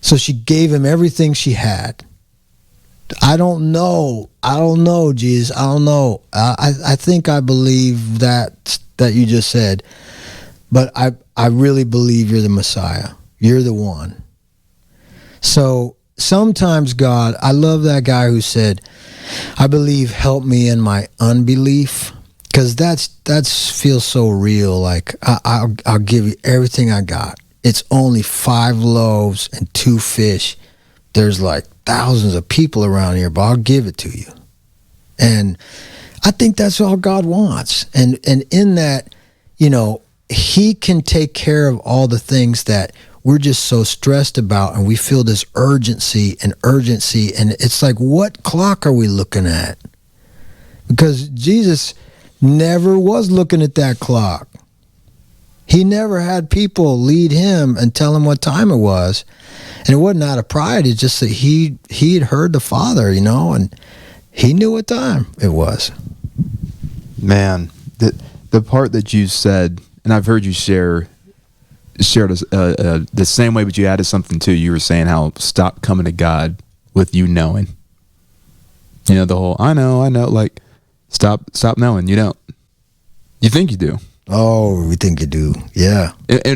So she gave him everything she had. I don't know, Jesus. I don't know. I think I believe that you just said, but I really believe you're the Messiah. You're the one. So sometimes God, I love that guy who said, I believe, help me in my unbelief, because that's feels so real. Like, I'll give you everything I got. It's only 5 loaves and 2 fish. There's like thousands of people around here, but I'll give it to you. And I think that's all God wants. And in that, he can take care of all the things that we're just so stressed about, and we feel this urgency. And it's like, what clock are we looking at? Because Jesus never was looking at that clock. He never had people lead him and tell him what time it was. And it wasn't out of pride. It's just that he had heard the Father, and he knew what time it was. Man, the part that you said, and I've heard you shared the same way, but you added something too. You were saying how stop coming to God with you knowing. The whole, I know, like, stop knowing. You don't. You think you do. Oh, we think you do. Yeah.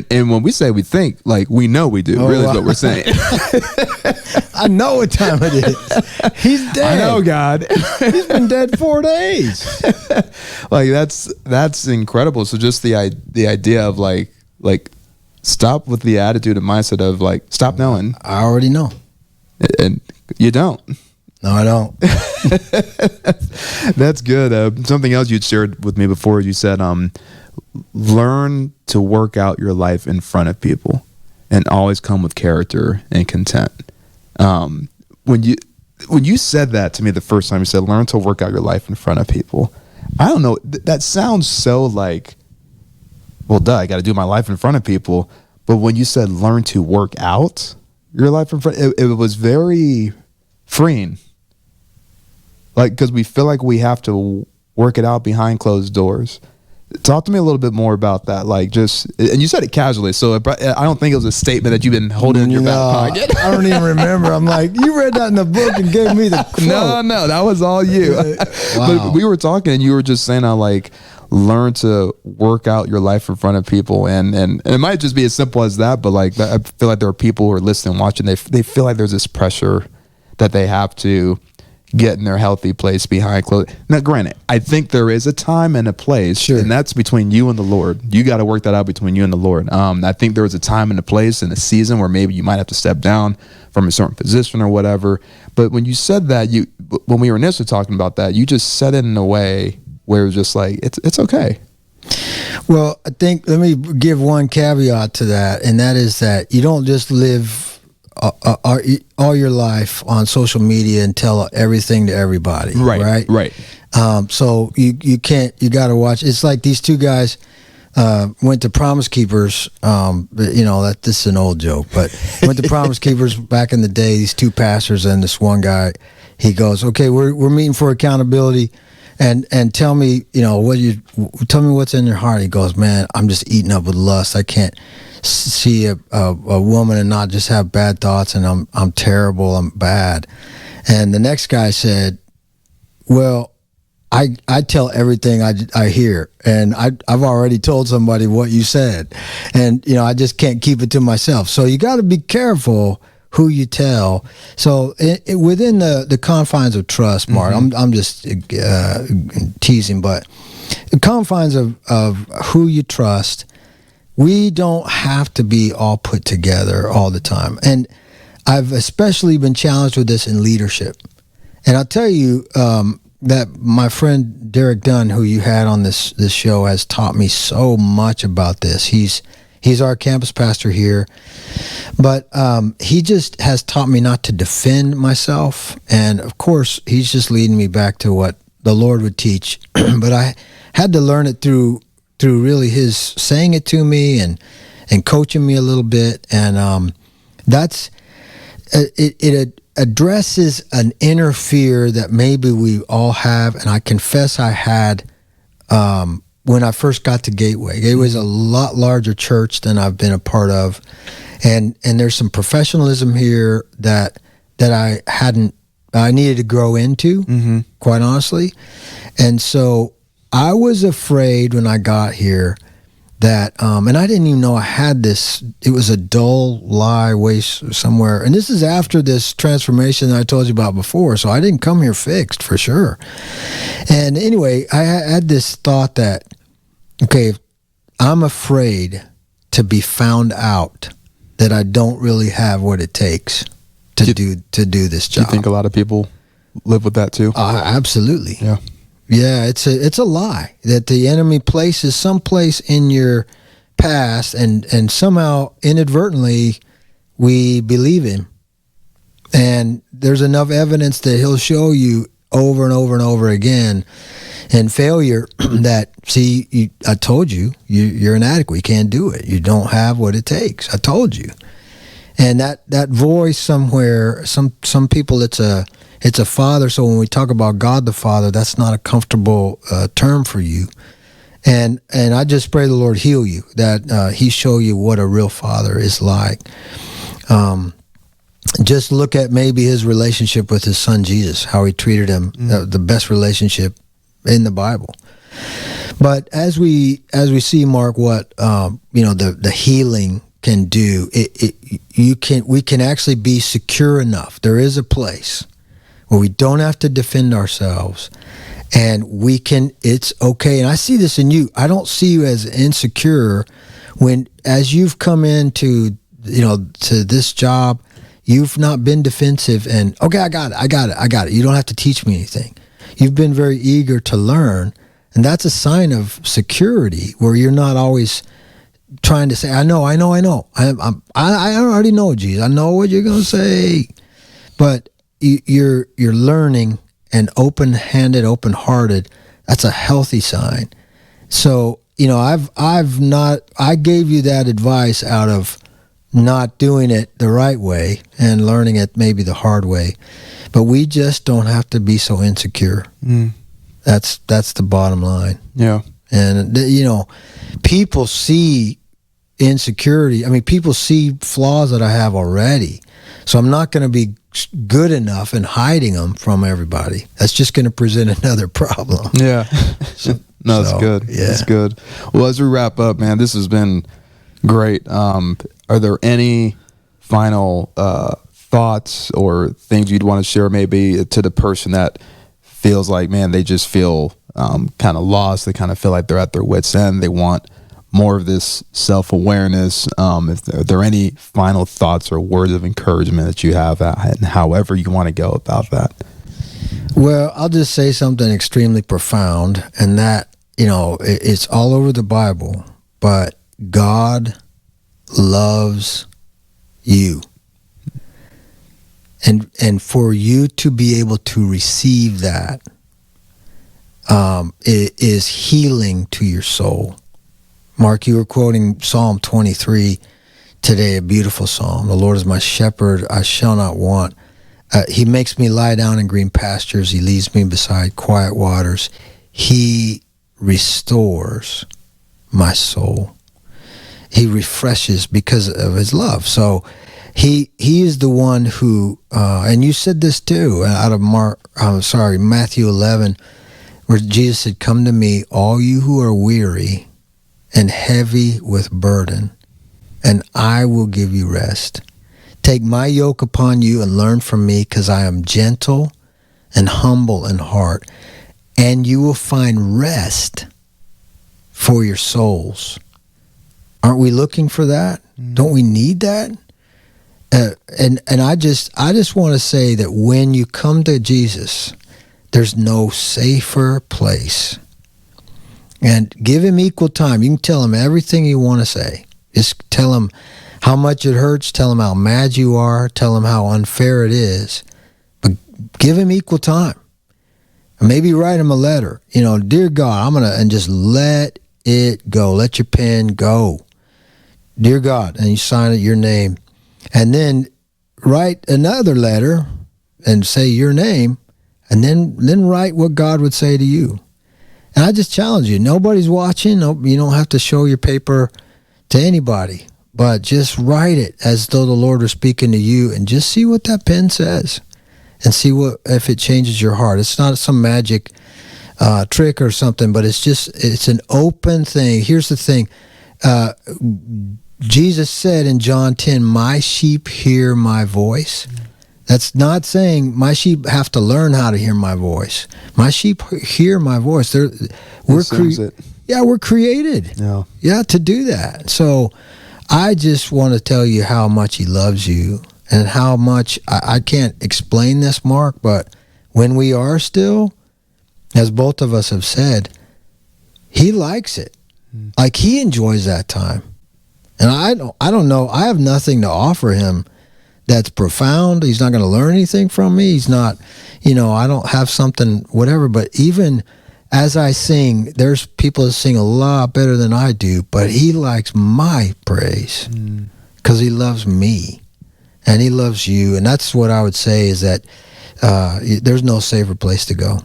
And when we say we think, like, we know we do. Really is what we're saying. I know what time it is. He's dead. I know, God. He's been dead 4 days. Like, that's incredible. So just the idea of like stop with the attitude and mindset of like, stop knowing. I already know. And you don't. No, I don't. That's good. Something else you'd shared with me before, you said, learn to work out your life in front of people and always come with character and content. When when you said that to me the first time, you said, learn to work out your life in front of people. I don't know. That sounds so like, well, duh, I got to do my life in front of people. But when you said learn to work out your life in front, it was very freeing. Like, because we feel like we have to work it out behind closed doors. Talk to me a little bit more about that. Like, just, and you said it casually, so I don't think it was a statement that you've been holding in your back pocket. I don't even remember. I'm like, you read that in the book and gave me the quote. No, that was all you. Wow. But we were talking, and you were just saying how, like, learn to work out your life in front of people, and it might just be as simple as that. But like, I feel like there are people who are listening, watching. They feel like there's this pressure that they have to get in their healthy place behind closed. Now, granted, I think there is a time and a place, sure, and that's between you and the Lord. You got to work that out between you and the Lord. I think there is a time and a place and a season where maybe you might have to step down from a certain position or whatever. But when you said that, when we were initially talking about that, you just said it in a way where it was just like, it's okay. Well, I think, let me give one caveat to that, and that is that you don't just live all your life on social media and tell everything to everybody. Right. So you can't, you got to watch. It's like these two guys went to Promise Keepers. This is an old joke, but went to Promise Keepers back in the day. These two pastors and this one guy. He goes, "Okay, we're meeting for accountability, and tell me, tell me what's in your heart." He goes, "Man, I'm just eating up with lust. I can't see a woman and not just have bad thoughts, and I'm terrible, I'm bad." And the next guy said, "Well, I tell everything I hear, and I've already told somebody what you said, and I just can't keep it to myself." So you got to be careful who you tell. So within the confines of trust, Mark, I'm just teasing, but the confines of who you trust. We don't have to be all put together all the time. And I've especially been challenged with this in leadership. And I'll tell you that my friend Derek Dunn, who you had on this show, has taught me so much about this. He's our campus pastor here. But he just has taught me not to defend myself. And, of course, he's just leading me back to what the Lord would teach. But I had to learn it through really his saying it to me and coaching me a little bit, and that's it addresses an inner fear that maybe we all have, and I confess I had when I first got to Gateway. Gateway's a lot larger church than I've been a part of, and there's some professionalism here that I needed to grow into, quite honestly, and so I was afraid when I got here that, and I didn't even know I had this. It was a dull lie way somewhere. And this is after this transformation that I told you about before. So I didn't come here fixed, for sure. And anyway, I had this thought that, okay, I'm afraid to be found out that I don't really have what it takes to do this job. Do you think a lot of people live with that too? Absolutely. Yeah. Yeah, it's a lie that the enemy places someplace in your past, and somehow inadvertently we believe him. And there's enough evidence that he'll show you over and over and over again in failure that, see, I told you, you're inadequate. You can't do it. You don't have what it takes. I told you. And that voice somewhere, some people, it's a father. So when we talk about God the Father, that's not a comfortable term for you. And I just pray the Lord heal you, that he show you what a real father is like. Just look at maybe his relationship with his son Jesus, how he treated him, the best relationship in the Bible. But as we see, Mark, what the healing can do, we can actually be secure enough. There is a place where we don't have to defend ourselves, and it's okay. And I see this in you. I don't see you as insecure as you've come into, to this job, you've not been defensive and, okay, I got it. You don't have to teach me anything. You've been very eager to learn, and that's a sign of security, where you're not always trying to say, I know. I already know, Jesus. I know what you're going to say. But you're learning and open-handed, open-hearted, that's a healthy sign. So, I gave you that advice out of not doing it the right way and learning it maybe the hard way. But we just don't have to be so insecure. That's the bottom line. Yeah. And, people see insecurity. I mean, people see flaws that I have already. So I'm not going to be good enough in hiding them from everybody. That's just going to present another problem. Yeah. No, that's good. Yeah. That's good. Well, as we wrap up, man, this has been great. Are there any final thoughts or things you'd want to share maybe to the person that feels like, man, they just feel kind of lost. They kind of feel like they're at their wits' end. They want more of this self-awareness. If there are any final thoughts or words of encouragement that you have, and however you want to go about that. Well, I'll just say something extremely profound, and that, it's all over the Bible, but God loves you. And for you to be able to receive that, it is healing to your soul. Mark, you were quoting Psalm 23 today, a beautiful psalm. The Lord is my shepherd, I shall not want. He makes me lie down in green pastures. He leads me beside quiet waters. He restores my soul. He refreshes because of his love. So he is the one who, and you said this too, out of Matthew 11, where Jesus said, "Come to me, all you who are weary and heavy with burden, and I will give you rest. Take my yoke upon you and learn from me, because I am gentle and humble in heart, and you will find rest for your souls." Aren't we looking for that? Don't we need that? And I just want to say that when you come to Jesus, there's no safer place. And give him equal time. You can tell him everything you want to say. Just tell him how much it hurts. Tell him how mad you are. Tell him how unfair it is. But give him equal time. And maybe write him a letter. Dear God, and just let it go. Let your pen go. Dear God, and you sign it, your name. And then write another letter and say your name, and then write what God would say to you. And I just challenge you. Nobody's watching. You don't have to show your paper to anybody, but just write it as though the Lord were speaking to you, and just see what that pen says, and see if it changes your heart. It's not some magic trick or something, but it's an open thing. Here's the thing. Jesus said in John 10, "My sheep hear my voice." That's not saying my sheep have to learn how to hear my voice. My sheep hear my voice. We're created. Yeah, to do that. So I just want to tell you how much he loves you, and how much I can't explain this, Mark, but when we are still, as both of us have said, he likes it. Like, he enjoys that time. And I don't know. I have nothing to offer him that's profound. He's not going to learn anything from me. He's not, I don't have something, whatever. But even as I sing, there's people that sing a lot better than I do, but he likes my praise because he loves me and he loves you. And that's what I would say, is that there's no safer place to go.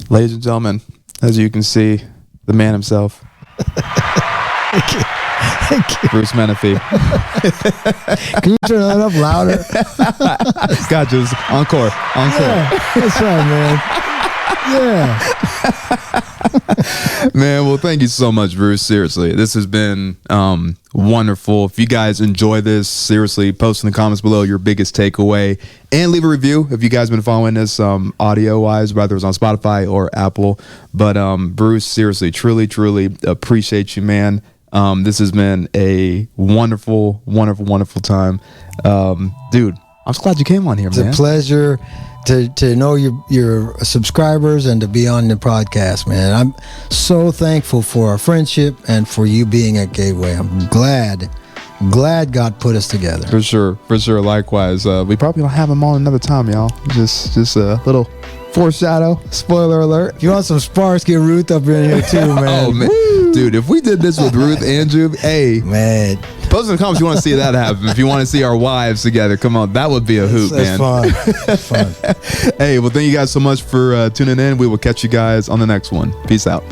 Ladies and gentlemen, as you can see, the man himself. Thank you. Bruce Menefee. Can you turn that up louder? Gotcha. Encore. Yeah, that's right, man. Yeah. Man, well, thank you so much, Bruce. Seriously, this has been wonderful. If you guys enjoy this, seriously, post in the comments below your biggest takeaway, and leave a review if you guys been following this audio-wise, whether it's on Spotify or Apple. But Bruce, seriously, truly appreciate you, man. This has been a wonderful time. Dude, I'm just glad you came on here, man. It's a pleasure to know your subscribers and to be on the podcast, man. I'm so thankful for our friendship and for you being at Gateway. I'm glad glad God put us together. For sure. Likewise. We probably don't have them on another time, y'all. Just a little foreshadow. Spoiler alert. If you want some sparks, get Ruth up in here too, man. Oh man, dude! If we did this with Ruth and Juve, hey, man, post in the comments if you want to see that happen. If you want to see our wives together, come on, that would be a hoot, man. That's fun. Hey, well, thank you guys so much for tuning in. We will catch you guys on the next one. Peace out.